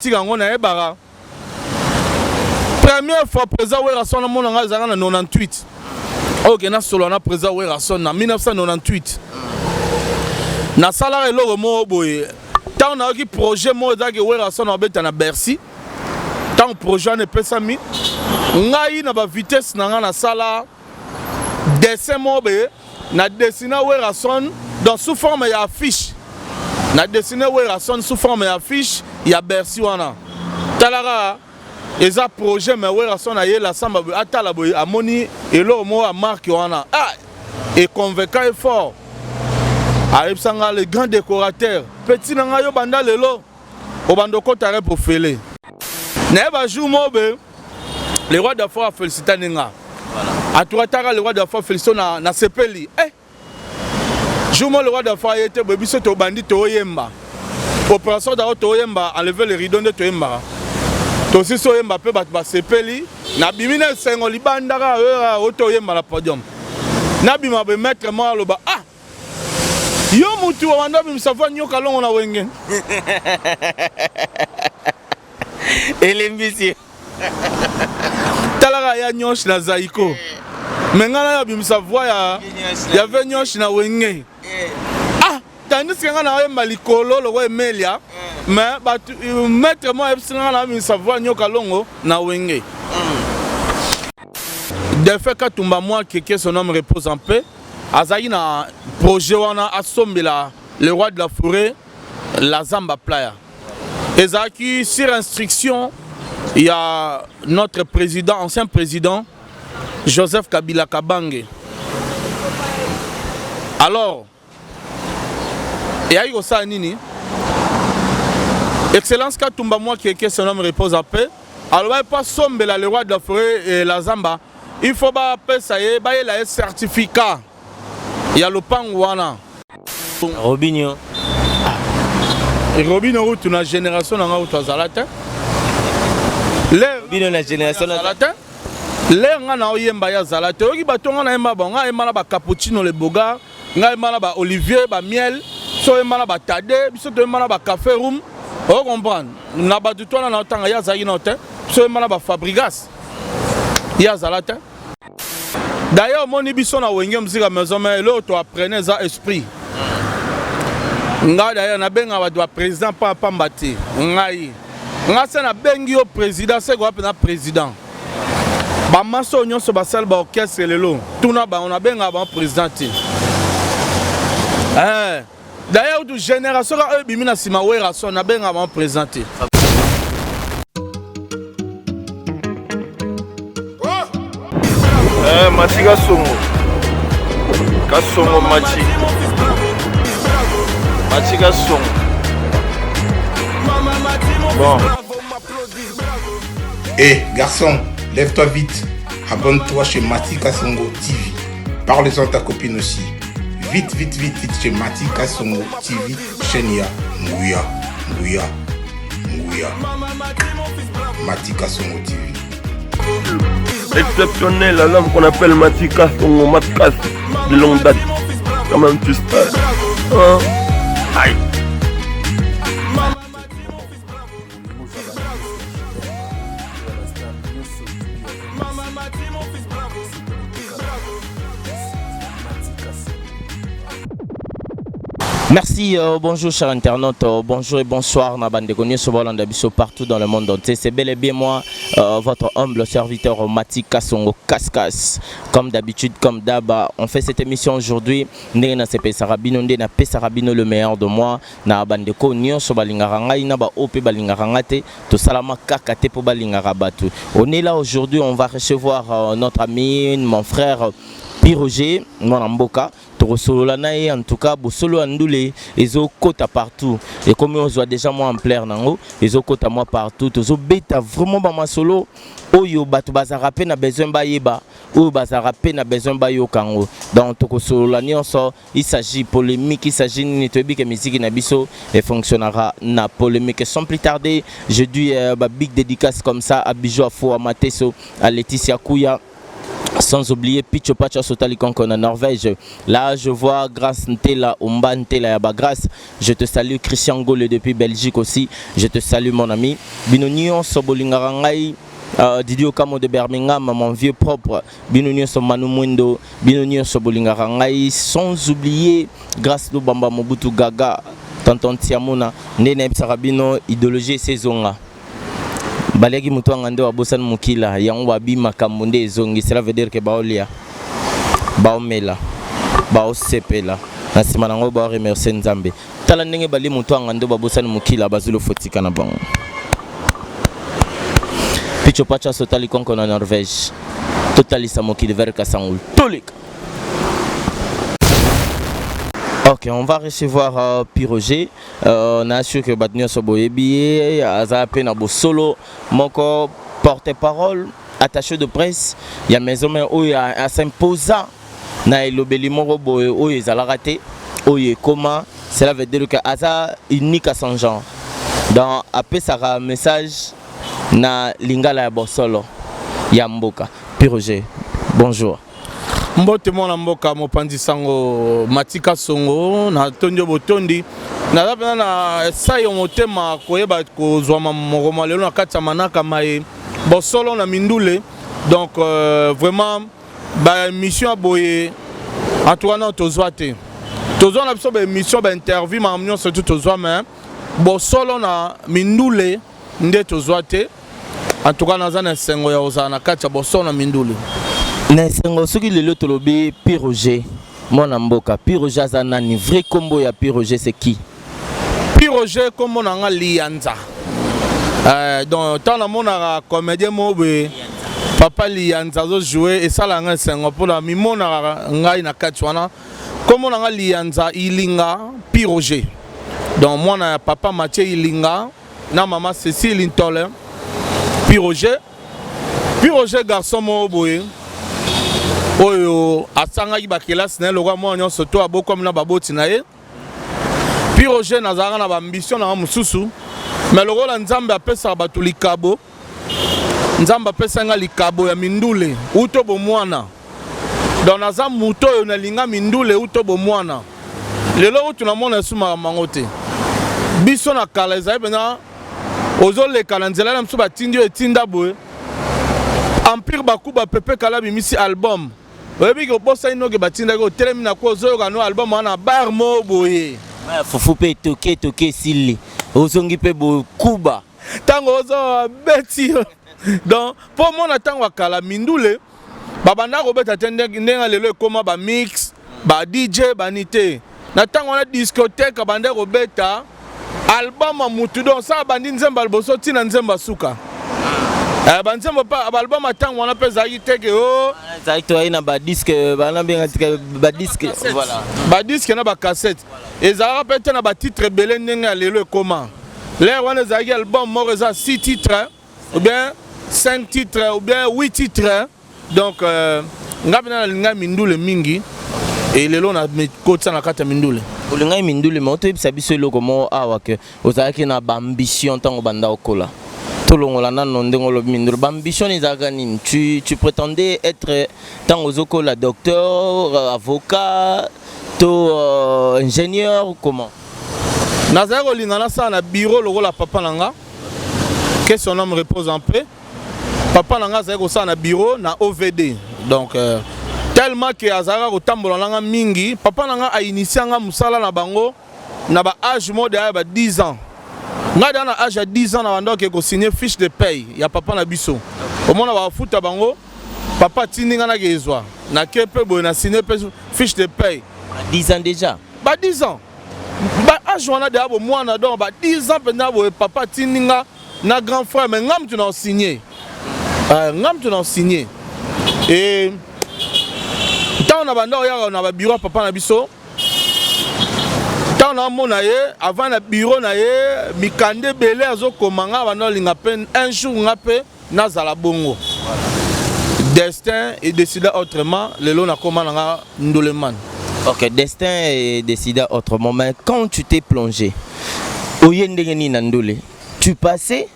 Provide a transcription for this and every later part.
Première fois président Werason na mona ngazanga na 98. OK na solo na président Werason na 1998. Na salaire lo mo boye. Tant na ki projet mo ezaki Werason obeta na Bercy. Tant projet ne pesa mi. Ngai na ba vitesse na nga na sala dessin mo be na dessiner Werason dans sous forme ya affiche. Na dessiner Werason sous forme ya affiche ya Bercy wana. Talara eza projet mais Werason na ye la samba atala boy amoni elo mo a marque wana. Ah et convaincant et fort. Alepsanga le grand décorateur. Petit nanga yo banda lelo. Obandoko tare pour fêler. Neba jour mo be le roi d'affaires a félicité Nenga. Voilà. A toi tara le roi d'affaires félicité na sepeli. Eh. Jour le roi d'affaires était biso to bandit to yemba. Opération da to yemba enlever le rideau de to yemba. To si so yemba pe ba sepeli na bimina sengo libandara to yemba la podium. Na bima be mettre moi loba ah. Yo mutu wanda bimsava nyoka longo na wenge. Elembisi. Talara ya nyosh na zaiko. Mengana ya bimsava ya ve nyosh na wenge. Ah, tandis que ngana ya malikolo lo emelia. Mais ba mettre moi ebsinga na bimsava nyoka longo na wenge. De fait ka tumba moi que son homme repose en paix. Azaï na projet wana asombela le roi de la forêt la Zamba Playa. Ezaki sur instruction il y a notre président ancien président Joseph Kabila Kabange. Alors et aïe ça nini Excellence Katumba moi que son homme repose en paix. Alors pas sombela le roi de la forêt et la Zamba. Il faut pas appeler ça y ba il a un certificat. Il y a le Pangwana. Robinho. Et Robinho, tu as une génération dans la Zalata. Robinho, la génération dans la Zalata. L'air n'a pas yemba Zalata. Il y a un yemba bon, il y a un cappuccino le boga, il y a un olivier, un miel, il y a un tade, il y a un café room. On comprend. Il y a un tout le temps il y a Zalata. Il y a un Fabrigas. Il y a Zalata. D'ailleurs, mon émission na wenge mzika maison mais l'autre apprenait ça esprit. Nga d'ailleurs na benga wa président pa pambati. Ngai. Nga se na bengi au président c'est quoi na président. Ba maso nyonso ba sel ba orchestre lelo. Tuna ba on a benga ba président. D'ailleurs du génération ka bimina sima Werason na benga ba président. Mati Kasongo. Kasongo Mati. Mati Kasongo. Bon. Hé, garçon, lève-toi vite. Abonne-toi chez Mati Kasongo TV. Parle-en à ta copine aussi. Vite, vite, vite, vite chez Mati Kasongo TV. Chenia, Ngouya, Ngouya, Ngouya. Mati Kasongo TV. Exceptionnel, l'homme qu'on appelle Matika, son Matkas de longue date. Quand même, tu sais. Hein? Aïe. Merci, bonjour chers internautes, bonjour et bonsoir Nabande Konyo Sobolanda Bisso partout dans le monde entier. C'est bel et bien moi, votre humble serviteur Mati Kasongo Kaskas. Comme d'habitude, comme d'hab, on fait cette émission aujourd'hui. Nena Sepe Sarabino, Nena Pe Sarabino le meilleur de moi. Nabande Konyo Sobalingaranga, Inaba Ope Balingarangate, to Salama Kakate Po Balingarabatu. On est là aujourd'hui, on va recevoir notre ami, mon frère Piroger, mon Amboka. En tout cas, Bosolo Andoulé, ils ont côté partout. Et comme on voit déjà moi en plaire, ils ont côté moi partout. Ils ont bêta vraiment ma solo. Oyo batu bazarape na besoin bayeba. Oyo bazarape na besoin bayo kango. Dans tout solo la nyonso, il s'agit polémique, il s'agit de que musique na biso et fonctionnera na polémique. Sans plus tarder, je dis big dédicace comme ça à Bijou Afo, à Mateso, à Laetitia Kouya. Sans oublier Picho Pacha Sotalikonko en Norvège. Là, je vois Grâce Ntela, Umba Ntela Yaba Grâce. Je te salue Christian Gole depuis Belgique aussi. Je te salue mon ami. Binonion Sobolingarangai. Didio Kamo de Birmingham, mon vieux propre. Binonion Somanu Mwendo. Binonion Sobolingarangai. Sans oublier Grâce Lubamba Mobutu Gaga. Tonton Tiamona. Nene Sarabino, idéologie saison. Balegi mutu ngande wa bosan mukila yango wabi makambo ezongi, cela veut dire que baolia baomela baosepela na sima nango ba remercier Nzambe tala ndenge bali mutu ngande wa bosan mukila bazulu fotika na bango. Picho Pacha Sotalikonko na Norvège totalisa mokili vers Kasangul tolik. Ok, on va recevoir Piroger. On a su que Badnio Soboyebi, Azape Nabo Solo, mon porte-parole, attaché de presse. Il y a mes hommes où il y a un symposa. Na ilobeli morobo où ils ont raté, où il est comment. Cela veut dire que Aza unique à son genre. Dans après ça un message na lingala ya bosolo ya mboka. Piroger, bonjour. Mbote mwana mboka mopandi sango Matika Songo na tondio botondi na lapena na sayo motema koyeba kozwa mokoma lelo na kati ya manaka mai bosolo na mindule. Donc vraiment ba mission boye Antoine tozwa te tozwa na biso ba mission ba interview ma amnion surtout tozwa mais bosolo na mindule nde tozwa te. En tout cas na sengo ya ozana kati ya bosolo na mindule. Nesengo soki lelo tolobi Piroger mwana mboka. Piroger azanani vrai combo ya Piroger c'est qui? Piroger comme nanga Lianza. Donc tant na mona comédien mobe papa Lianza zo jouer et ça la nga sengo pour la mimona ngai na katwana comme nanga Lianza ilinga Piroger. Donc moi na papa Mathieu ilinga na maman Cécile Intole Piroger garçon moboye oyo asanga ki bakelasi na lokwa mo nyonso to aboko na baboti na ye. Piroger nazanga na ambition na mususu mais lokola Nzambe apesa batu likabo, Nzambe apesa nga likabo ya mindule uto bomwana. Donc naza muto oyo na linga mindule uto bomwana. Lelo utu na mona suma mangote biso na kala ezali bena ozoleka na nzela na mso batindi etinda boye Empire Bakuba Pepe Kalabi misi album. Oyebi ko posa ino ke batinda ko telemi na ko zoyo kano album wana bar mo boye. Fufu pe toke sili. Ozongi pe bo kuba. Tango ozo beti. Donc pour moi tango akala mindule babanda ko beta tende ndenga lelo ekoma ba mix, ba DJ banite. Na tango na discothèque banda ko beta album mutu don sa bandi nzemba alboso tina nzemba suka. Banzembo pa album atango wana peza yiteke o exacto ina ba disque bana bien ba disque voilà ba disque na ba cassette ezara pete na ba titre belé ndenga lelo comment l'air wana ezaki album mo reza 6 titres ou bien 5 titres ou bien 8 titres. Donc ngapena linga mindule mingi et lelo na kotsa na kata mindule olinga mindule mo to biso loko mo awa ke ozaki na ba ambition tango banda okola. Tu prétendais être tant aux écoles docteur, avocat, ingénieur, comment? Nazaro lingana sa na bureau logo la papa nanga. Que son nom repose en paix. Papa nanga zako sa na bureau na OVD. Donc tellement que azara ko tambola nanga mingi, papa nanga a initié nga musala na bango na ba âge mode ya ba 10 ans. Nga dans l'âge de 10 ans, on a signé fiche de paye. Il y a papa na biso. Au moment où on a foutu à bango, papa tini nga na gezwa. Na kepe bo na signé fiche de paye. 10 ans déjà. Ba 10 ans. Ba âge on a déjà bo moi na donc ba 10 ans pendant bo papa tini nga na grand frère mais ngam tu n'as signé. Ngam tu n'as signé. Et tant on a banda on a ba bureau papa na biso. Tant on a mon avant le bureau naie mikande belé azo komanga bana linga pen un jour ngape na zala bongo. Destin est décidé autrement le long na komanga ndoleman. OK, destin est décidé autrement mais quand tu t'es plongé oyendengeni na ndole tu passais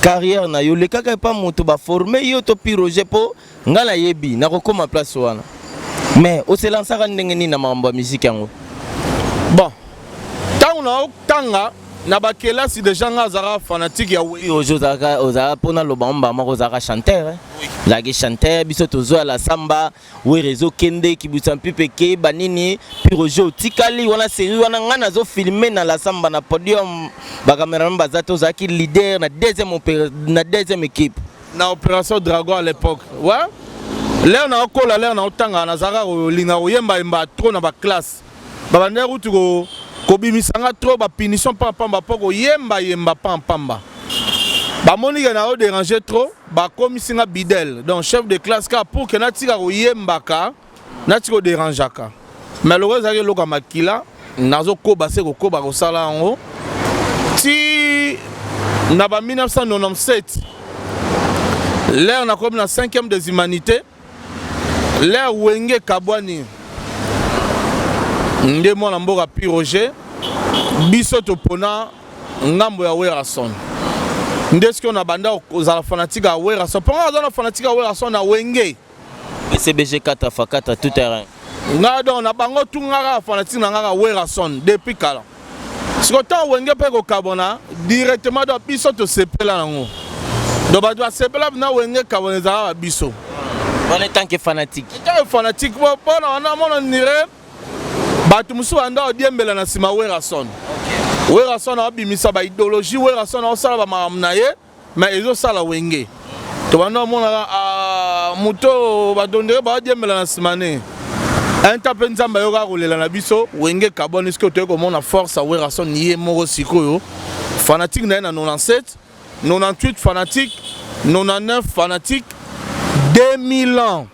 carrière na yo le kaka pas moto ba former yo to piroger po ngala yebi na ko koma place wana mais o se lancer ndenge ni na mambo musique yango bon tant na tanga na ba kelasi déjà ngazara fanatique ya oui ozaka oza pona lo bamba moko zaka chanteur zaki chanteur biso tozo la samba we réseau kende ki butampi peke banini piroger tikali wana série wana ngana zo filmer na la samba na podium ba cameraman bazato zaki leader na deuxième équipe na opération Dragon à l'époque ouais l'air na okola l'air na otanga na zara linga oyemba emba trop na ba classe ba bandera utuko kobimisanga trop ba punition pamba poko yemba pamba ba moniga na o déranger trop ba komisinga bidel donc chef de classe ka pour que na tika ko yembaka na tiko dérangeaka mais le reste ke loka makila nazo ko base ko ba ko sala ngo ti na ba 1997 l'air na comme na 5e des humanités l'air wenge kabwani nde mwana mboka piroger biso topona ngambo ya Werason nde ce qu'on a banda ozala fanatique à Werason pendant on a fanatique à Werason na wenge CBG 4x4 tout terrain nga donc na bango tungaka fanatique na ngaka Werason depuis kala ce que tant wenge pe ko kabona directement do biso to sepela nango do ba do sepela na wenge kabona za biso on est tant que fanatique bon na mona nire batu musu anda odiembela na sima Werason Werason abimisa ba idéologie Werason osala ba mamnaye mais ezo sala wenge to banda mona muto badondere ba odiembela na sima ne entape nzamba yoka kolela na biso wenge kabone ce que to ko mona force Werason nié moko sikoyo fanatique na 97 98 fanatique 99 fanatique 2000 ans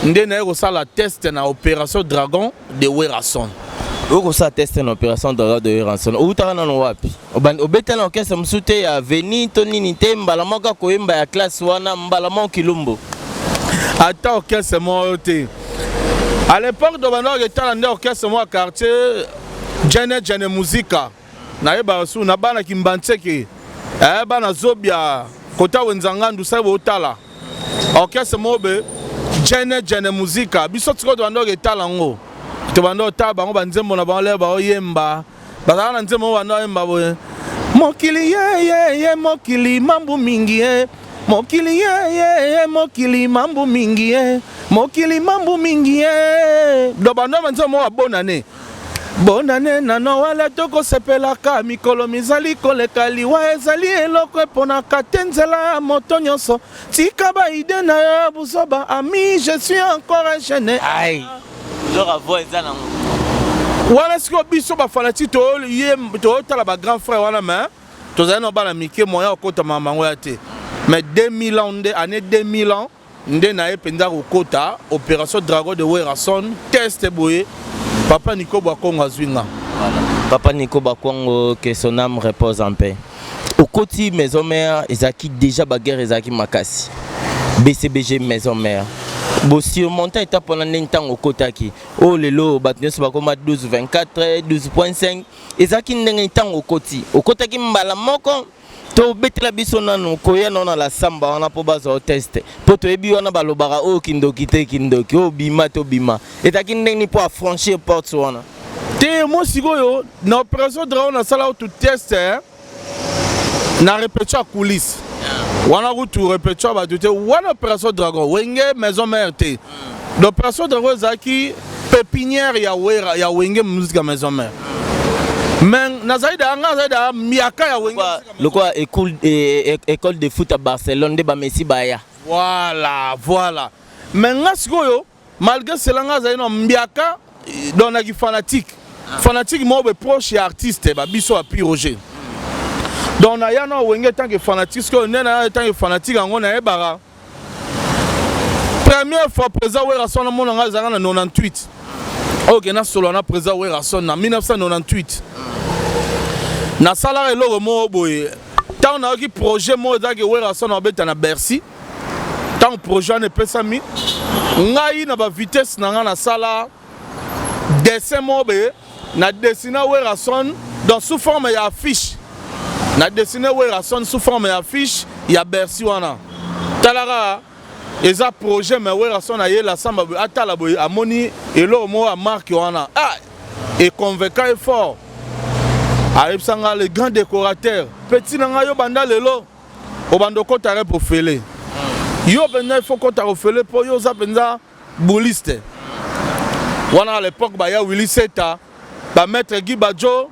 ndé na ko sala test na opération Dragon de Werason oko sa test na opération Dragon de Werason outaka na no wapi obetela orchestre msute ya veni to nini te mbala moka koyemba ya classe wana mbala mo kilumbo ata orchestre mo te à l'époque de banda ke tala ndé orchestre mo quartier Jene Musica na yeba su na bana kimbantseke bana zobia kota wenzanga ndusa botala orchestre mo be Jene Musica biso tiko banda ke tala ngo to banda ta bango banzembo na bango ba oyemba bazana na nzembo banda oyemba boye mokili ye mokili mambu mingi mokili ye mokili mambu mingi mokili mambu mingi do banda banzembo abonane bonane nano wala toko sepelaka mikolo mizali koleka liwa ezali eloko eponaka te nzela moto nyonso tika ba ide na yo buzoba ami je suis encore jeune ai lora voix ezana wana siko biso ba fanatique to tala ba grand frère wana mais tozali no bana mike moya okota mamango ya te mais 2000 ans année 2000 ans nde na ependa kokota opération Dragon de Werason test boye Papa Nico Bakongo Azwinga. Papa Nico Bakongo, que son âme repose en paix. Au côté maison mère, Ezaki déjà baguerre Ezaki Makasi. BCBG maison mère. Bon si on monte étape pendant un temps au Kotaki. Oh le lot, battu sur Bakoma 12-24, 12.5. Ezaki n'en temps au côté. Au Kotaki mbala moko. To betela biso nanu koya nona la samba wana po bazo test poto ebi wana balobara o kindoki o bima to bima etaki ndeni po affranchir porte wana te mo sikoyo na opération Dragon na sala tout test na répétition à coulisses wana kutu répétition ba tout wana opération Dragon wenge maison mère te l'opération Dragon zaki pépinière ya wenge musique maison mère mais nazaida miaka ya wenge le quoi école de foot à Barcelone de ba Messi baya voilà mais ngasikoyo malgré cela ngaza ino miaka dona ki fanatique mo be proche artiste ba biso a piroger donc na ya no wenge tant que fanatique ko nena tant que fanatique ngo na ebara première fois présent Werason mo ngaza na 98 OK na solo na présent Werason na 1998 na salaire eloko mo boye tant na ki projet mo za ke Werason obeta na Bercy tant projet ne pesami ngai na ba vitesse na nga na sala dessin mo be na dessiner Werason dans sous forme ya affiche na dessiné Werason sous forme d'affiche, il y a Bercy wana. Talara eza projet mais Werason a la samba atala boy amoni et lo mo a marque wana. Ah et convaincant et fort. Arrive sanga le grand décorateur. Petit nanga yo banda lelo. Obandoko tare pour fele. Yo benna il faut qu'on t'a refele pour yo za benza bouliste. Wana à l'époque ba ya Willy Seta, ba maître Guy Badjo,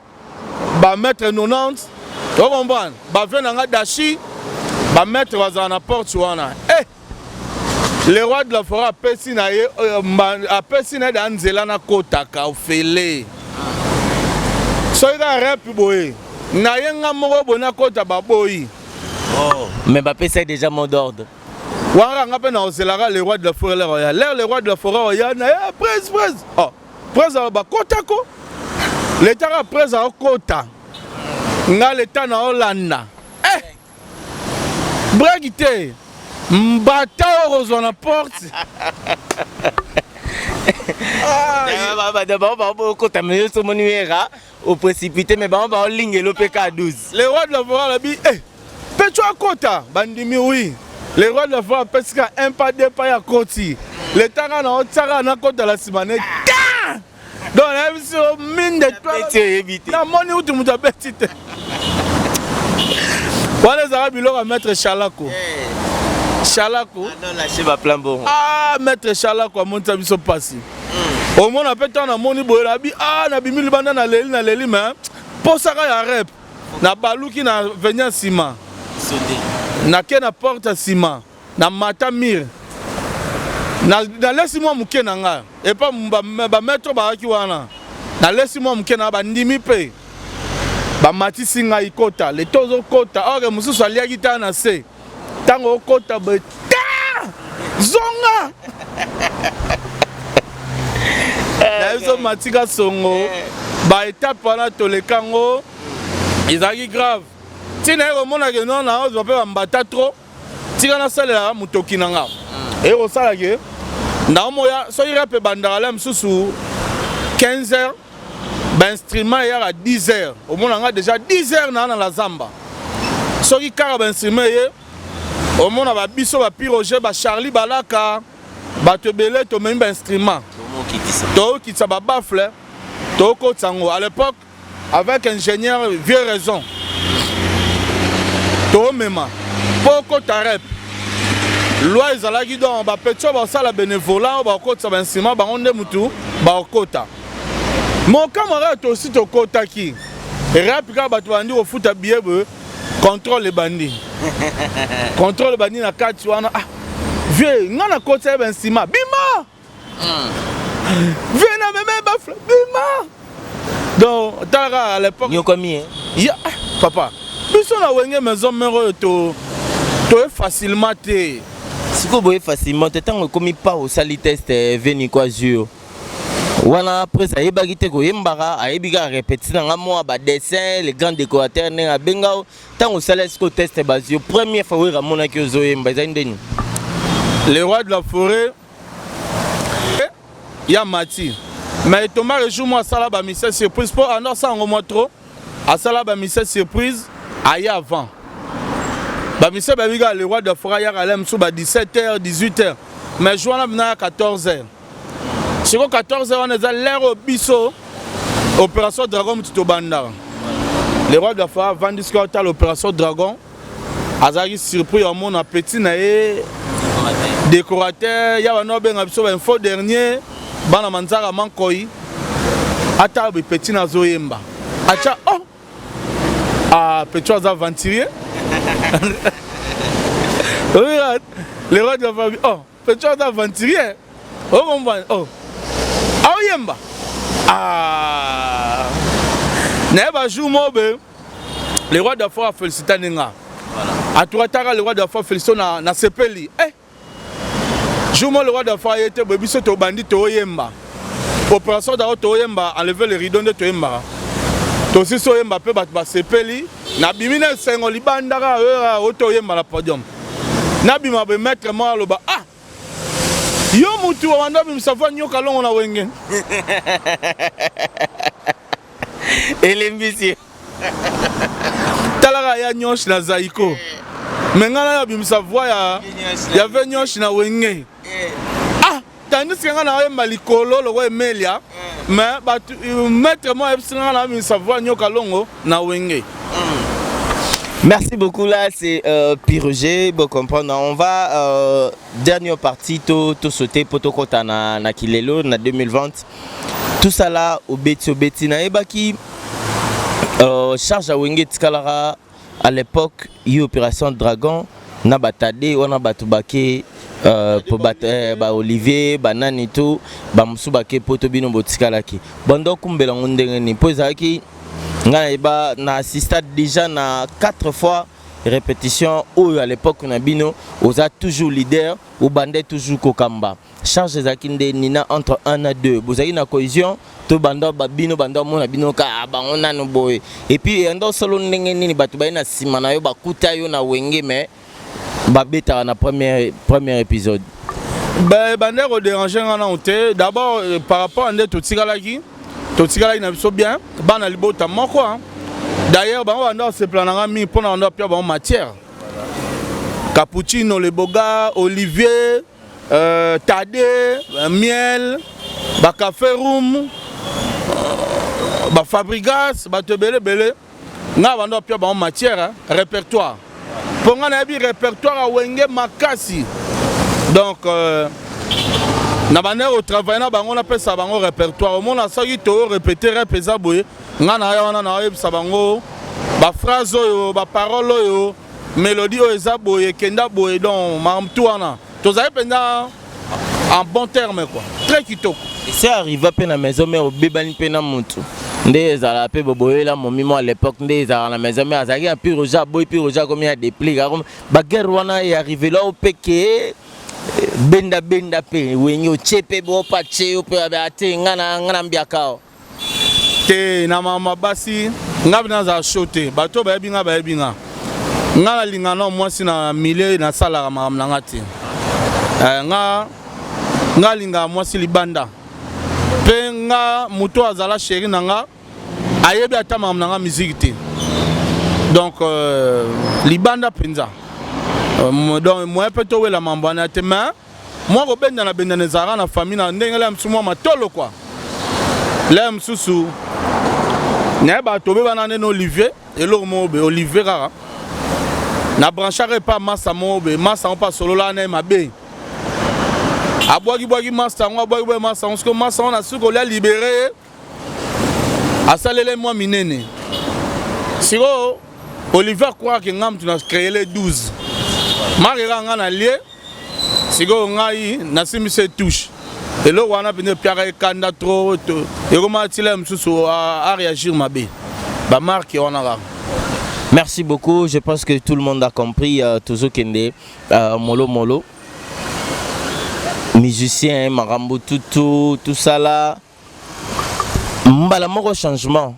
ba maître 90. Tu comprends? Ba venanga Dashi, ba maître wazana porte wana. Eh. Le roi de la forêt a pesina ye a pesina danzela na kota ka ofele. Soyga rap boy. Na yenga moko bona kota baboyi. Oh, mais Mbappé c'est déjà mot d'ordre. Wanga ngape na ozelara le roi de la forêt royale. L'air le roi de la forêt royale na presse. Oh, presse ba kota ko. L'état a presse a kota. Nga l'état na Hollanda. Eh. Bragité. Mbata orozo na porte. Au précipité, mais on va en ligne le PK12. Le roi de la forêt la bi, eh, Petro à Kota, bandimi oui. Le roi de la forêt parce qu'un pas deux pas à Koti. Le tanga na otara na Kota la simane. Donc la mission mine de toi. La monnaie où tu m'as petite. Voilà les arabes ils leur mettre Chalako. Chalako. Ah non, lâchez ma plan bon. Ah, maître Chalako a monté biso passé. Au moins on peut na moni boy bi ah na bimili banda na leli mais pour ça ya rep na baluki na venir ciment. Na ke na porte ciment na mata mire. Na laisse moi muke na nga et pas ba mettre ba ki wana. Na laisse moi muke na ba ndimi pe. Ba mati singa ikota le tozo kota or mususu aliaki ta na se. Tango kota be zonga. Ils matika songo ba étape wana tolekango ezaki grave tina ekomona ke non na ozo pe bambata trop tika na salela mutoki nanga ekosala ke na moya soki rape bandaka la mosusu 15h bainstrument eyaka 10h omonanga déjà 10h na la zamba soki kaka bainstrument eye omona babiso bapiroger bacharlie balaka bato ebele tomemi bainstrument qui ça bafle toko tsango à l'époque avec ingénieur vieux raison to mema poko tarep loi ezalaki donc ba petio ba sala bénévolat ba kota ba nsima ba onde mutu ba kota mon camarade aussi to kota ki rap ka ba bandi au foot billet contrôle les bandits contrôle bandits na kati wana ah vieux ngana kota ba nsima bima viens à me bafle bima donc tara à l'époque yo combien ya papa biso na wenge maison mero to facilement te siko boye facilement tant comme pas au sali test veni quoi jure wana après ça yebaki te ko yembara ayebika répéter na moi ba dessin les grands décorateurs na benga tant au sali siko test basio première fois we ramona ki ozoyemba ndeni le roi de la forêt ya mati mais Thomas rejoue moi sala ba mission surprise pour alors ça en trop à sala ba mission surprise aille avant ba mission ba biga le roi de forêt ya kalem sous ba 17h 18h mais joana na 14h c'est quoi 14h on est à l'air au biso opération dragon to banda le roi de la forêt vend discuter l'opération dragon azaki surpris au mon appétit na décorateur ya wana benga biso ba info dernier bana manzara mankoi ata be petit na zoyemba acha oh ah petit az aventurier regarde le roi de la famille oh petit az aventurier oh comprend oh ah yemba ah neba jour mobe le roi de la foi féliciter ninga voilà à toi tara le roi de la foi féliciter na sepeli eh Jouma le roi de la foi était biso to bandit to yemba. Opération d'aro to yemba enlever les rideaux de to yemba. To si so yemba pe ba sepeli na bimina sengo libandaka to yemba la podium. Na bima be mettre moi loba ah. Yo mutu wanda bim savoir nyoka longo na wenge. Et l'ambitieux. Talara ya nyosh na Zaiko. Mais ngana ya bimisa voix ya ve nyosh na Wenge. Ah, tandis que ngana ya malikolo lo Emelia. Mais maître moi ngana ya bimisa voix nyoka longo na Wenge. Merci beaucoup, là c'est Piroger, bon comprendre. On va dernière partie tout sauter pour tout côté na Kilelo na 2020. Tout ça là au beti na ebaki charge à Wenge Tikalara à l'époque il y a opération Dragon na batade on a batubake pour battre Olivier banani tout ba musubake poto bino botikalaki. Bando kumbela ngondenge ni pozaki na assisté déjà na 4 fois répétition où à l'époque on a bino osa toujours leader ou bandé toujours kokamba charge zakinde nina entre 1 à 2 vous avez une cohésion to bando babino bando mona bino ka bangona no boy et puis endo solo ndenge nini batu ba na sima na yo bakuta yo na Wenge mais babeta na premier épisode bandé ko déranger ngana onté d'abord par rapport à ndé to tikalaki Totikala ina biso bien, bana libota moko. D'ailleurs, on a ce plan mi pour on a pia bon matière. Cappuccino, le boga, Olivier, Tadé, miel, ba café room, ba fabrigas, ba tebele. Na on a pia bon matière, répertoire. Pour on a bi répertoire à Wenge makasi. Donc na bande au travail na bango na pesa bango répertoire mon na saki to répéter repesa boye ngana ya wana na yebisa bango ba phrase oyo ba parole oyo mélodie oyo eza boye kenda boye donc mamtu wana tozali penda en bon terme quoi très kitoko c'est arrivé pe na maison mais obebani pe na mutu nde ezala pe boboyela momimo à l'époque nde ezala na maison mais azaki un peu roja boy puis roja comme il y a des plis comme ba guerre wana est arrivé là au peke benda pe wenyo chepe bo pache pe abate ngana mbiakao te na mama basi ngabina za shote bato ba binga ngana lingana mwasi na mile na sala mam na ngati nga linga mwasi libanda pe nga muto azala chéri nanga ayebi ata mam na nga musique te donc libanda penza donc moi peut-être la mambana te mais moi ko benda na benda nezara na famille na ndenge la msumo matolo quoi la msusu na ba tobe banane no Olivier et lo mo be Olivier kaka na branchare pas massa mo be massa on pas solo la na mabe abogi massa on abogi massa on ce que massa on a su ko la libérer a salele moi minene siro Olivier croit que ngam tu na créé les 12 Marira ngana lié sigo ngai na simise touche et le wana bine piara kanda trop et comment il msusu à réagir mabe ba marque on a. Merci beaucoup, je pense que tout le monde a compris toujours kende molo musicien marambo tout ça là mbala moko changement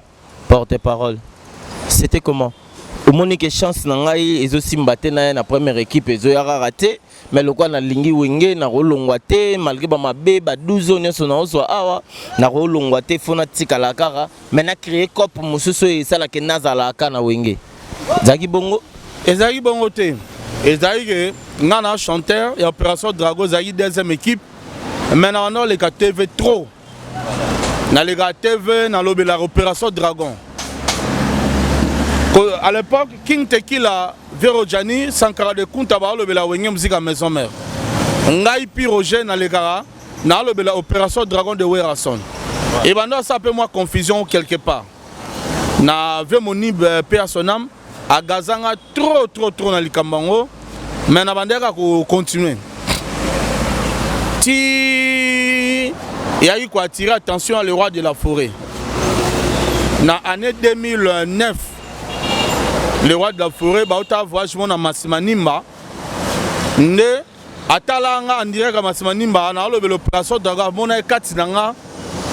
porte-parole c'était comment au monique chance na ngai ezosi mbate na première équipe ezoyaka raté mais lokwa na lingi Wenge na rolongwa te malgré ba mabe ba 12 nyonso na oso awa na rolongwa te fona tikala kaka mais na créer cop mususu esala ke nazala kana Wenge zaki bongo te ezali ke ngana chanteur et opération Dragon zaki deuxième équipe maintenant on les TV trop na les TV na lobela opération Dragon. À l'époque, King Tequila, Verojani, Sankara de Kuntaba, le Bela Wenge musique à maison mère. Ngai Piroger na legara, na le Bela opération Dragon de Werason. Et pendant ça peut moi confusion quelque part. Na Vemoni personnam à Gazanga trop na likambango, mais na bandera ko continuer. Il y a eu quoi attirer attention à le roi de la forêt. Na année 2009. Le roi de la forêt, Baouta voyage mon à Massimanimba. Ne atalanga en direct à Massimanimba, on a l'opération de mon a 4 nanga,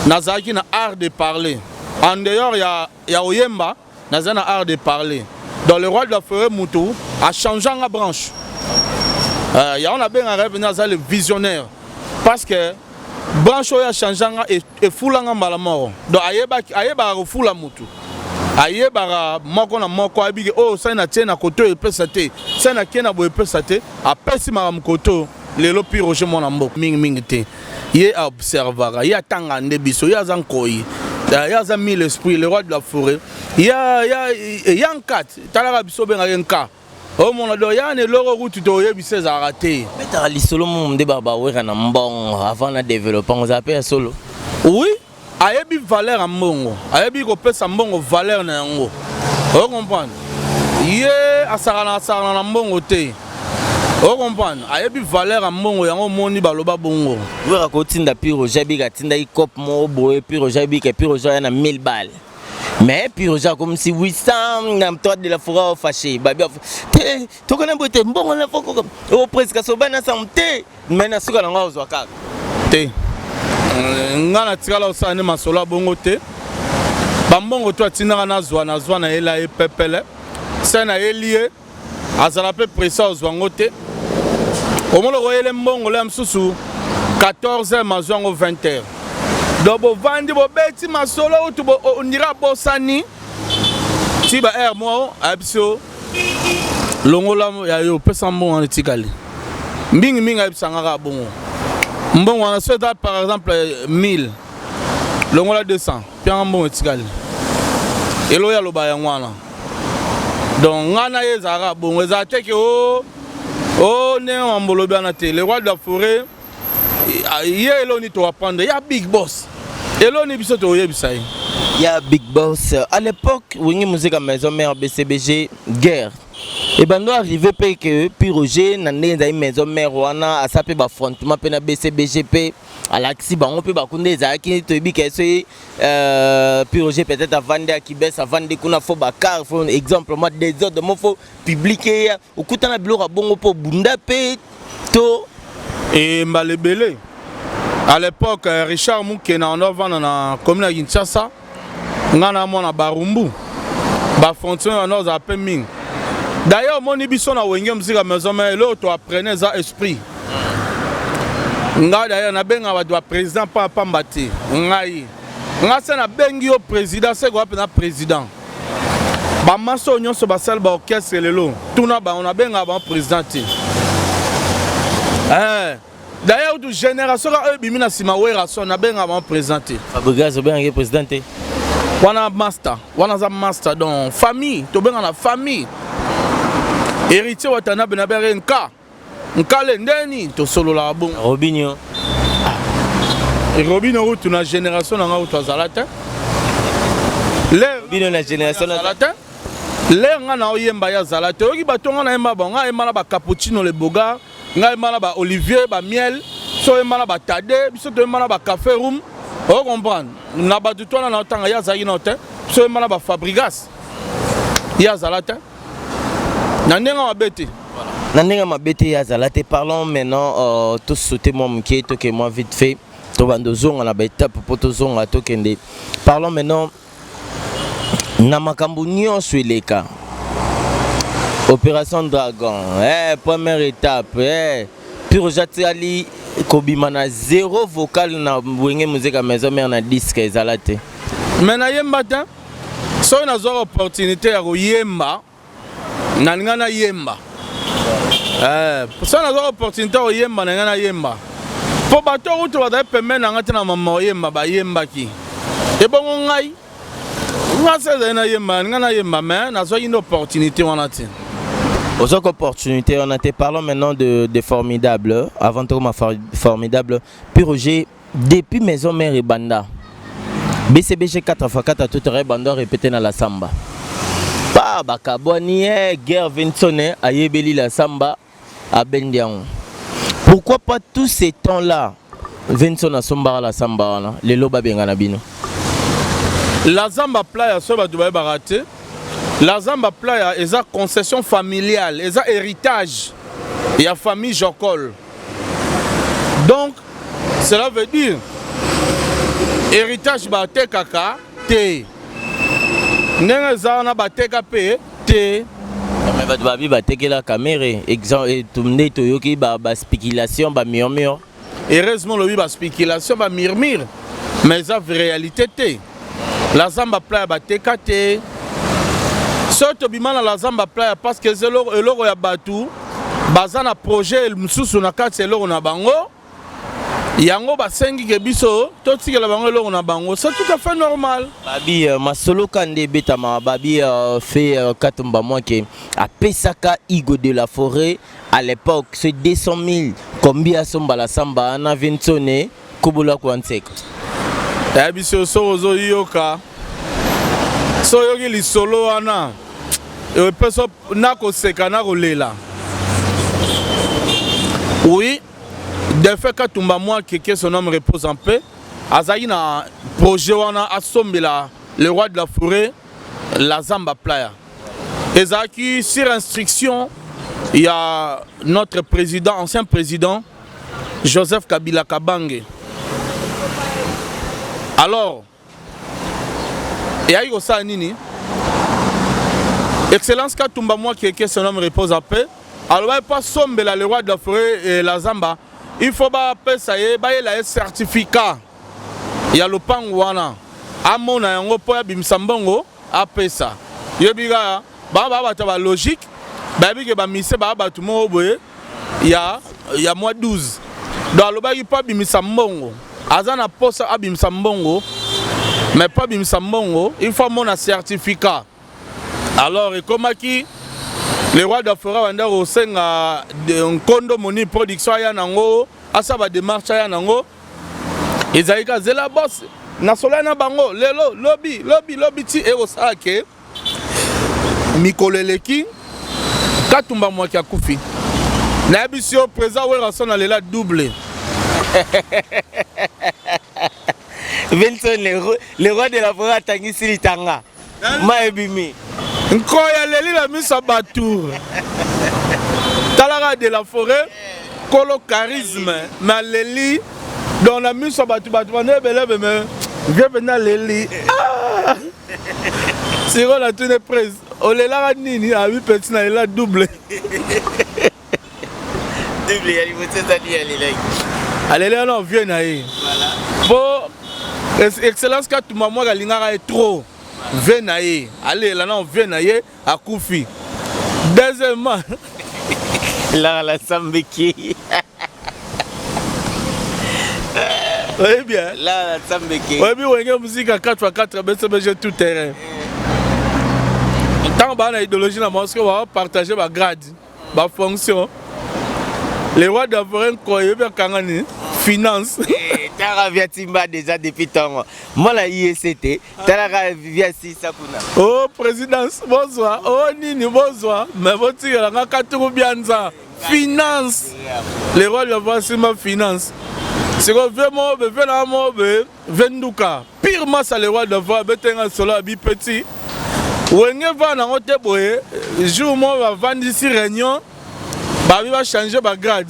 Nazaki na art de parler. En dehors, il y a Oyemba, Nazana art de parler. Dans le roi de la forêt, Moutou a changé la branche. Il y a on a bien un rêve, le visionnaire. Parce que branche a changé et foulanga malamoro. Donc Ayeba foula Moutou. aye bara moko na moko abiki oh ça na tiena koto e pesa te ça na kena bo e pesa te apesi ma koto lelo pi roche mona mbo mingi te ye observera ya tanga nde biso ya zankoi ya za mille esprit le roi de la forêt ya un kat talaka biso benga yenka oh mon ado ya ne loro route to ye bise za raté betara lisolo mum de baba wera na mbong avant na développer on appelle solo oui ayebi valeur à mbongo ayebi ko pesa mbongo valeur na yango o comprendre ye asara na mbongo te o comprendre ayebi valeur à mbongo yango moni baloba bongo wera ko tinda piro jabi ka tinda i cop mo boye piro jabi ke piro ja na 1000 balles mais piro ja comme si 800 na toi de la forêt fâché babi te to kana bote mbongo na foko o presque so bana santé mais na suka na ngozwa kaka te ngana tikala osane masolo bongo te bambongo to atinaka na zwa na ela e pepele se na elie azala pe presa ozwango te omolo ko ele mbongo le msusu 14h mazwango 20h do bo vandi bo beti masolo utu bo ondira bosani ti ba air mo abso longola ya yo pesa mbongo na tikali mingi abisanga bongo mbongo on a fait par exemple 1000 longola 200 pianga mbongo tikali elo ya loba ya ngwana donc ngana yezara bongo ezate ke o ne ambolobi na te le roi de la forêt ye elo ni to apprendre ya big boss elo ni biso to yebisai ya big boss à l'époque wingi musique à maison mère BCBG guerre et ben doit arriver pe que Piroger na ndenge za maison mère wana asape ba frontement pe na BCBGP à l'axi ba on peut ba kunde za ki to bi ke so Piroger peut-être avant de Kibes avant de kuna fo ba car fo exemple moi des autres mo fo publier okutana biloko bongo po bunda pe to et mbalebele à l'époque Richard Moukena on vendre na commune à Kinshasa ngana mona barumbu ba fonctionnaire on a appelé ming. D'ailleurs, mon émission na wenge musique à maison mais l'autre apprenait ça esprit. Nga d'ailleurs na benga wa président pa pambati. Ngai. Nga se na bengi au président c'est quoi na président. Ba maso nyonso ba sel ba orchestre lelo. Tuna ba on a benga ba président. D'ailleurs toute génération ka bimina sima wera so na benga ba président. Fabregas benga président. Wana master, wana za master donc famille, to benga na famille. Héritier watana benabere nka le ndeni to solo la bon Robinho et Robinho tu na génération na ngauto azalata le Robinho na génération na azalata le nga na oyemba ya zalata oki batonga na yemba bonga emala ba cappuccino le boga nga emala ba olivier ba miel so emala ba tade biso to emala ba café room o comprendre na ba du tona na otanga ya zaki na hotel so emala ba Fabregas ya zalata Nandenga mabete ya zalate. Parlons maintenant tous sauter mon mki to que moi vite fait to bando zonga na ba étape pour to zonga to kende. Parlons maintenant na makambo nyonso eleka. Opération Dragon première étape Piroger ali kobima na zéro vocal na wenge musique à maison mère na disque zalate. Mais na yemba ta so na zo opportunité ya koyemba na yemba ça na opportunité o yemba na yemba po bato uto ba permet na ngati na mama yemba ba yemba ki e bongo ngai ngase na yemba mais na zo une opportunité wana ti autre opportunité on a été parlons maintenant de formidable avant tout ma formidable Piroger depuis maison mère et banda BCBG 4x4 tout aurait banda répété dans la samba. Pas bakaboni guerre Vincent ayebeli la samba à Bendian. Pourquoi pas tous ces temps-là Vincent a somba la samba les loba bengana bino. La samba playa so ba dubai baraté. La samba playa est une concession familiale, est un héritage et la famille Jocol. Donc cela veut dire héritage ba te kaka te. Nenga zana bateka pe te mais ba babi bateke la caméra exemple et tumne to yoki ba spéculation ba murmure heureusement le ba spéculation ba murmure mais ça réalité te la zamba playa bateka te Surtout bimana la zamba playa parce que c'est l'euro ya batu bazana projet mususu na kati l'euro na bango yango basengi ke biso totiki la bango l'euro na bango c'est tout à fait normal. Babi masolo kande betama babi fait katumba moi que à Pesaka Igo de la Forêt à l'époque c'est 200 000 combien somba la samba na vintone kobola kwansek. Ya biso sozo yoka so yoki li solo wana et peso nako seka nako lela. Oui, de fait Katumba moi que son homme repose en paix. Azaï na projet wana asombela le roi de la forêt la Zamba Playa. Et Zaki sur instruction il y a notre président ancien président Joseph Kabila Kabange. Alors et aïe ça nini Excellence Katumba moi que son homme repose en paix. Alors pas somber le roi de la forêt et la Zamba. Il faut pas ça y est un certificat. Il y a le pangwana. Amona yango po ya bimsambongo apesa. Yebiga ba ta logique. Ba bi ke ba mise ba tout mo boye. Il y a mois 12. Donc le ba il pas bimsambongo. Azana posa abimsambongo. Mais pas bimsambongo, il faut mon certificat. Alors et comment qui le roi d'Afrique vanda au sein un condo moni production ya nango asa ba démarche ya nango ezaika zela boss na solana bango lelo lobby ti e osake mikoleleki Katumba moi ki akufi na bisio présent we rason na lela double. Vincent le roi de la forêt atangisi litanga maebimi Nkoya leli la mise à batour. Talara de la forêt, colo charisme, mais leli dans la mise à batour, viens venir leli. C'est quoi la tournée presse? On est là nini à 8 petits na la double. Double, il y a les allez là non viens naïe. Voilà. Pour excellence quand tu maman galingara est trop. Venaye, allez là non Venaye à Koufi. Deuxièmement, là la Sambeki. Oui bien. Là la Sambeki. Oui bien, on a musique à 4x4, mais c'est tout terrain. Tant que l'idéologie dans Moscou, on va partager ma grade, ma fonction. Les rois d'Afrique, finance. Tara via Timba déjà depuis temps. Moi la IST, Tara via Sisakuna. Oh présidence, bonsoir. Oh Nini, bonsoir. Mais vous tirez la Katuru Bianza. Finance. Les rois d'Afrique, c'est ma finance. C'est que vraiment, Venduka. Pire ça les rois d'Afrique, Betenga Solo Abi Petit. Wenge va dans votre boye, jour moi va vendre ici réunion, Babi va changer ma grade.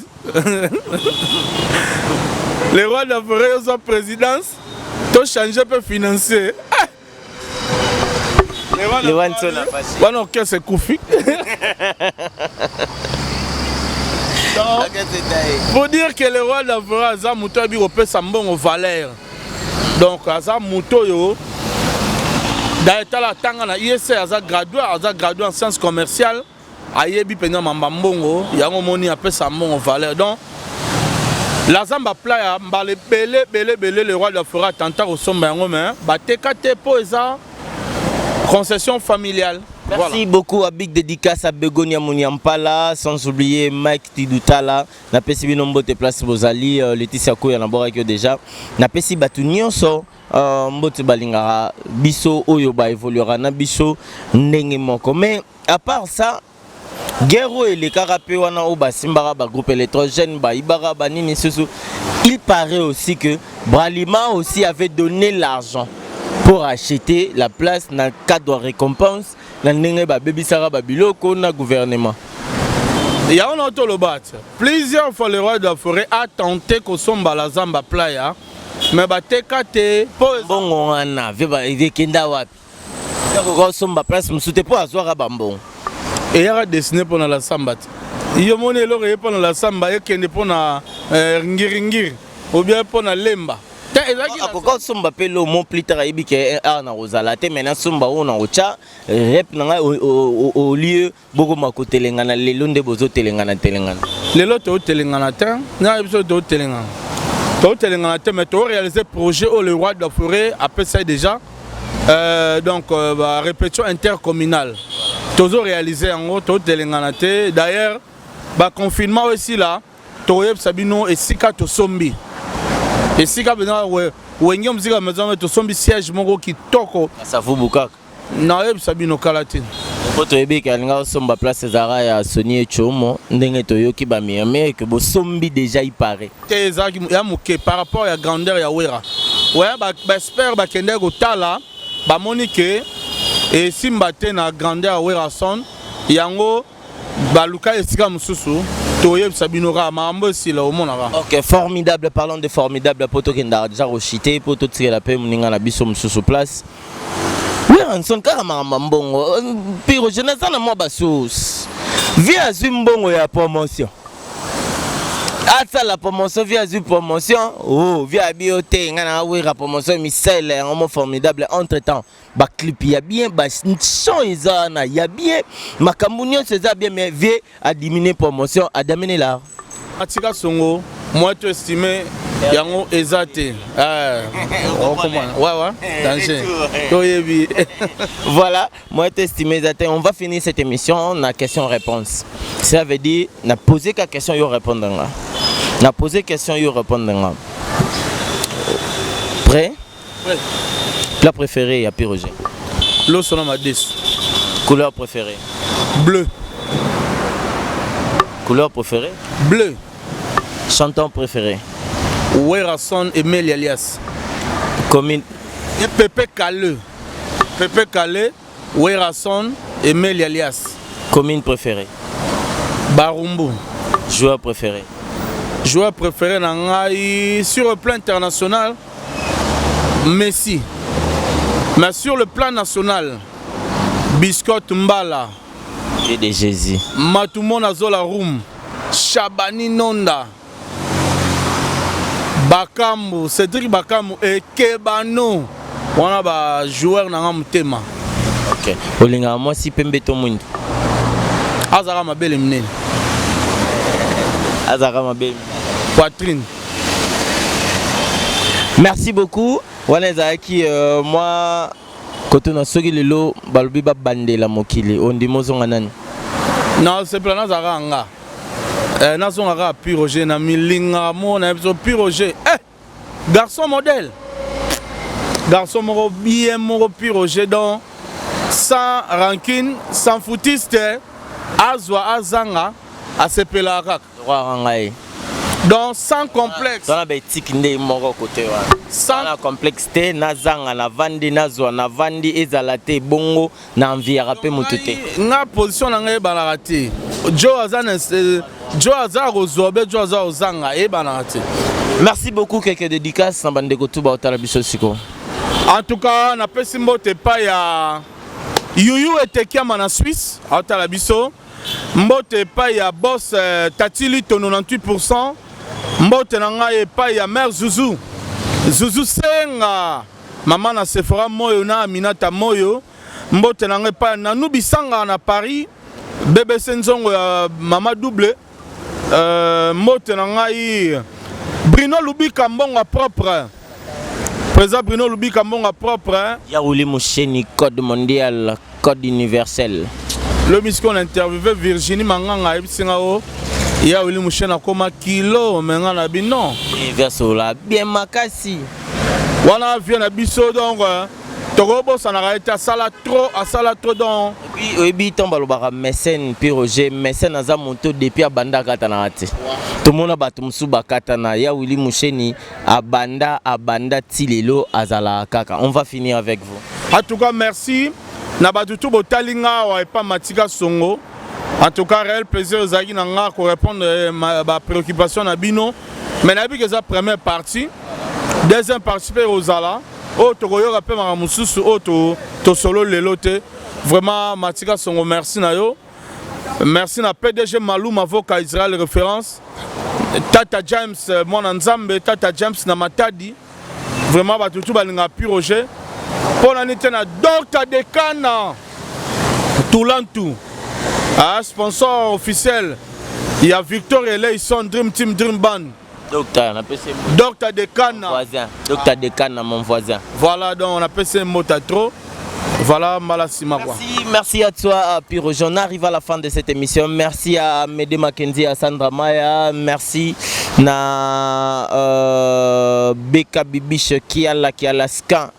Les rois de la forêt sont présidence, tout changer peut financer. Les rois sont la fâche. Bon ok c'est Koufi. Pour dire que les rois de la forêt Azam Mouto a repé sa bonne valeur. Donc Azam Mouto yo. Dans la tanga ISC a gradué en sciences commerciales. Ayebi pena mambambongo, yango moni appelle sa mon valeur. Donc la Zamba Playa, les belé le roi de la forêt tenta au sommet yango mais ba tekate po eza concession familiale. Merci beaucoup à big dédicace à Begonia Mouniampala, sans oublier Mike Tidutala, na pesi binombo te place Bozali, Laetitia Koya na borakio déjà. Na pesi batu nyonso mbote balingara biso oyo ba évoluera na biso ndenge moko. Mais à part ça, Guerrero et les carapé wana o basimbara ba groupe électrogène ba ibara ba nini susu. Il paraît aussi que Bralima aussi avait donné l'argent pour acheter la place dans le cadre de récompense dans le gouvernement. Il y a un autre lobat. Plusieurs fois le roi de la forêt a tenté que son la Zamba Playa, mais batekate bon on a vu kenda wapi. Somba place m'soute pour azora bambon. Et il y a dessiné pour la Samba. Il y a mon élève pour la Samba et qui est pour la Ngir ou bien pour la Lemba. Quand somba pelo mon plus tard ibi ke na rozala te maintenant somba on ocha rep na au lieu boko makotelengana lelo nde bozo telengana lelo to telengana te na episode to telengana mais to réaliser projet au le roi de la forêt après ça déjà donc répétition intercommunale toujours réalisé en gros to telengana te d'ailleurs confinement aussi là to yeb sabino et sika to sombi. Et si quand on a musique à maison, tu as siège mon qui toko. Ça vous bouca. Non, ça bino kalatine. Poto ebi kalinga somba place Zara ya Sony et Chomo, ndenge toyoki ba mais que bo sombi déjà il paraît. Te za ya muke par rapport à grandeur ya wera. Ouais ba espère ba kende go tala ba monique et simbate na grandeur wera son yango ba luka esika mususu. Ok, formidable, parlons de formidable. Poto Kenda déjà rechité, poto tirer la paix, mouninga na biso sous place. Oui, on son carrément mbongo. Pire, je n'ai pas moi bassous. Via Zimbongo ya promotion. Ah ça la promotion via Zim promotion. Oh, via bioté, ngana oui la promotion Michel, un moment formidable. Entre temps, ba clip y a bien, ba son izana y a bien. Makambounion c'est ça bien, mais vieux à diminuer promotion, à diminuer là. Matika Songo, moi tu estimé yango ezate. Ouais, danger. Voilà, moi tu estimé ezate. On va finir cette émission na question-réponse. Ça veut dire na poser quelques questions yo répondre. Na poser question yo répondre. Prêt? Prêt. Plat préféré à Pyroger. L'eau sonne ma 10. Couleur préférée? Bleu. Couleur préférée? Bleu. Chanteur préféré? Werason et Meli alias. Commune. Et Pépé Calé. Pépé Calé, Werason et Meli alias. Commune préférée? Barumbu. Joueur préféré? Joueur préféré sur le plan international, Messi. Mais sur le plan national, Biscott Mbala. Et de Jésus. Matoumona Zola Roum. Chabani Nonda. Bakambu, Cédric Bakambu et Kebano. On a des joueurs dans le thème. Ok. Olinga, moi si Pembe Tomundo. Azara ma belle mnene. Azara ma belle. Poitrine. Merci beaucoup. Voilà Zaki, moi quand on a sorti le lot, balbi ba bande la mokili. On dit mozo nganan. Non, c'est pas Nazara anga. Nazo ngara Pyroger na milinga mo na ezo Pyroger. Garçon modèle. Garçon moro bien moro Pyroger donc sans rancune, sans foutiste. Azwa azanga asepela kaka. Donc sans complexe. Sans bétique ndé moko côté wa. Sans complexité nazanga na vandi nazwa na vandi ezalate bongo na envie rapé mutute. Na position na ngai balarate. Joe Azar Rozobe, Joe Azar Ozanga et balarate. Merci beaucoup quelques dédicaces na bande ko tuba otala biso siko. En tout cas, na pesi mbote pa ya Yuyu Etekiama na Suisse, otala biso. Mbote pa ya boss Tatili to 98%. Mbote na ngai pa ya mère Zouzou. Zouzou Senga. Maman na Sephora Moyo na Aminata Moyo. Mbote na ngai pa na Nubisanga na Paris. BBC Nzongo ya Mama Double. Mbote na ngai Bruno Lubika Mbonga propre. Président Bruno Lubika Mbonga propre. Yaouli Moucheni, code mondial, code universel. Le monsieur qu'on a interviewé Virginie Manganga et Singao. Il y a eu Mouchena comme kilo, mais on a bien non. Universel là, bien makasi. On a vu un abisso donc. Togobo ça n'a été à sala trop donc. Et puis tombe le bara mécène Pyroger mécène aza monto depuis abanda katana ate. Tout le monde a battu musuba katana ya Willy Moucheni abanda tilelo azala kaka. On va finir avec vous. En tout cas merci. Nabatutu botalinga wa pas Matika Songo. En tout cas réel plaisir aux agis nanga pour répondre à ma préoccupation na bino. Mais nabi que ça première partie. Deuxième partie aux ala. Oh togoyo rappel ma mususu oh to solo lelote. Vraiment Matika Songo merci na yo. Merci na PDG Malou avocat Israël référence. Tata James mon Nzambe Tata James na Matadi. Vraiment, tout balinga pi Roger. Pour l'année, na Dr Dekana. Toulantou. Sponsor officiel. Il y a Victor et là, ils sont Dream Team Dream Band. Docteur, on appelle ça Dr Dekana. voisin. Docteur Dekana, mon voisin. Voilà, donc on appelle ça Motatro. Voilà, Malassima. Merci à toi, Piroge. On arrive à la fin de cette émission. Merci à Médé Mackenzie, à Sandra Maya. Merci à Beka Bibiche qui a la scan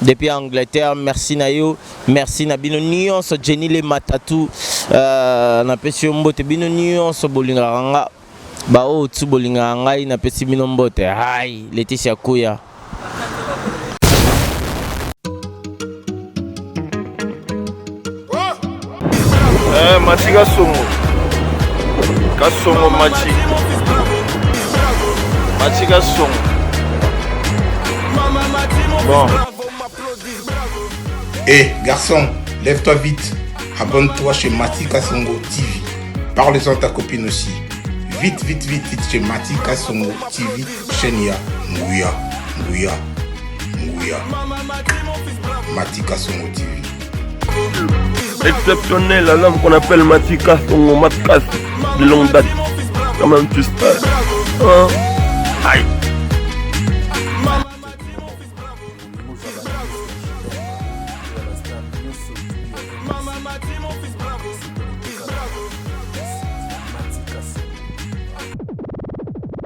depuis Angleterre. Merci Nayo. Merci Nabino Nion, Jenny Le Matatou. Na pesi mbote bino Nion, so bolinganga. Ba o tsu bolinganga na pesi bino mbote. Hai, Laetitia Kuya. Mati Kasongo. Kasongo Mati. Mati Kasongo. Bon. Garçon, lève-toi vite. Abonne-toi chez Mati Kasongo TV. Parle-en à ta copine aussi. Vite chez Mati Kasongo TV. Chenia, Nguya. Mati Kasongo TV. Exceptionnel, la lame qu'on appelle Mati Kasongo Matkas de longue date. Quand même tu sais. Aïe. Mama